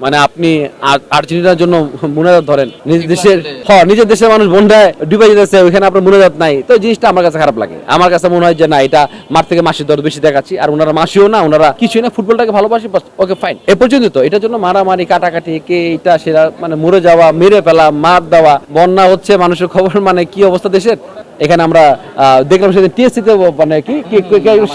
মানে আপনি আর্জেন্টিনার জন্য মুনাজাত ধরেন নিজের দেশের মানুষ বন্ধায় ডুবে যেতেছে, ওইখানে আপনার মুনাজাত নাই, তো জিনিসটা আমার কাছে খারাপ লাগে। আমার কাছে মনে হয় যে না, এটা মার থেকে মাসির দর বেশি দেখাচ্ছি, আর ওনারা মাসিও না, ওনারা কিছুই না, ফুটবলটাকে ভালোবাসি, ওকে ফাইন, এ পর্যন্ত। তো এটার জন্য মারামারি কাটাকাটি কে এটা সেটা মানে মরে যাওয়া, মেরে ফেলা, মার দেওয়া, বন্যা হচ্ছে, মানুষের খবর মানে কি অবস্থা দেশের। এখানে আমরা দেখলাম সেদিন টিএসসিতে মানে কি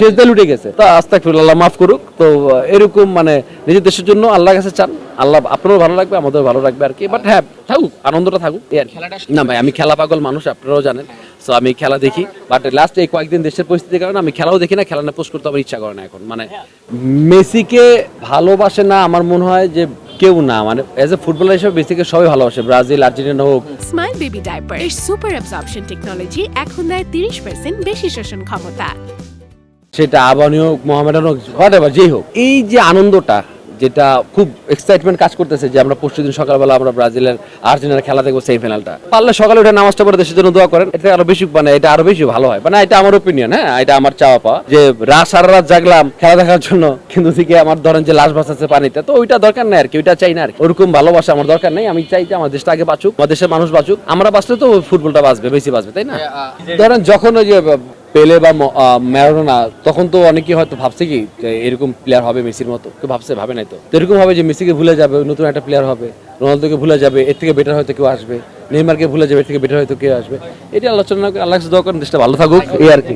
শেষ দিয়ে লুটে গেছে, তো আস্তাগফিরুল্লাহ, আল্লাহ মাফ করুক। তো এরকম মানে নিজের দেশের জন্য আল্লাহর কাছে চান, আল্লাহ আপনারও ভালো লাগবে, আমাদের ভালো রাখবে আর কি। বাট হ্যাঁ, থাকুক, আনন্দটা থাকুক এই আর কি। না ভাই, আমি খেলা পাগল মানুষ, আপনারাও জানেন। সো আমি খেলা দেখি, বাট লাস্ট এই কয়েকদিন দেশের পরিস্থিতির কারণে আমি খেলাও দেখি না, খেলা না পোস্ট করতে আমার ইচ্ছা করে না এখন। মানে মেসিকে ভালোবাসে না আমার মনে হয় যে কেউ না, মানে এজ এ ফুটবলার হিসেবে মেসিকে সবাই ভালোবাসে, ব্রাজিল, আর্জেন্টিনা হোক। স্মাইল বেবি ডাইপার এর সুপার অ্যাবজর্পশন টেকনোলজি এখন দেয় 30% বেশি শোষণ ক্ষমতা। সেটা আবানি হোক, মোহামেডান হোক, হোয়াটএভার যেই হোক, এই যে আনন্দটা, যেটা খুব এক্সাইটমেন্ট কাজ করতেছে যে আমরা পরশুদিন সকালবেলা আমরা ব্রাজিলের আর্জেন্টিনার খেলা দেখবো, সেমিফাইনালটা। পারলে সকালে উঠে নামাজটা পড়ে দেশের জন্য দোয়া করেন, এটা আরো বেশি মানে এটা আরো বেশি ভালো হয়। মানে এটা আমার ওপিনিয়ন, হ্যাঁ, এটা আমার চাওয়া পাওয়া, যে সারা রাত জাগলাম খেলা দেখার জন্য, কিন্তু থেকে আমার ধরেন যে লাশ ভাসাচ্ছে পানিতে, তো ওইটা দরকার নাই আর কি, ওইটা চাই না আর কি। ওরকম ভালোবাসা আমার দরকার নেই। আমি চাই যে আমার দেশটা আগে বাঁচুক, আমার দেশের মানুষ বাঁচুক, আমরা বাঁচলে তো ফুটবলটা বাঁচবে, বেশি বাঁচবে, তাই না? ধরেন যখন ওই যে পেলে বা ম্যারাডোনা, তখন তো অনেকেই হয়তো ভাবছে কি এরকম প্লেয়ার হবে মেসির মতো, কেউ ভাবছে, ভাবে নাই তো। এরকম হবে যে মেসিকে ভুলে যাবে, নতুন একটা প্লেয়ার হবে, রোনালদোকে ভুলে যাবে, এর থেকে বেটার হয়তো কেউ আসবে, নেইমারকে ভুলে যাবে, এর থেকে বেটার হয়তো কেউ আসবে। এটা আলোচনা, আল্লাহ দোয়া করেন দেশটা ভালো থাকুক এই আর কি।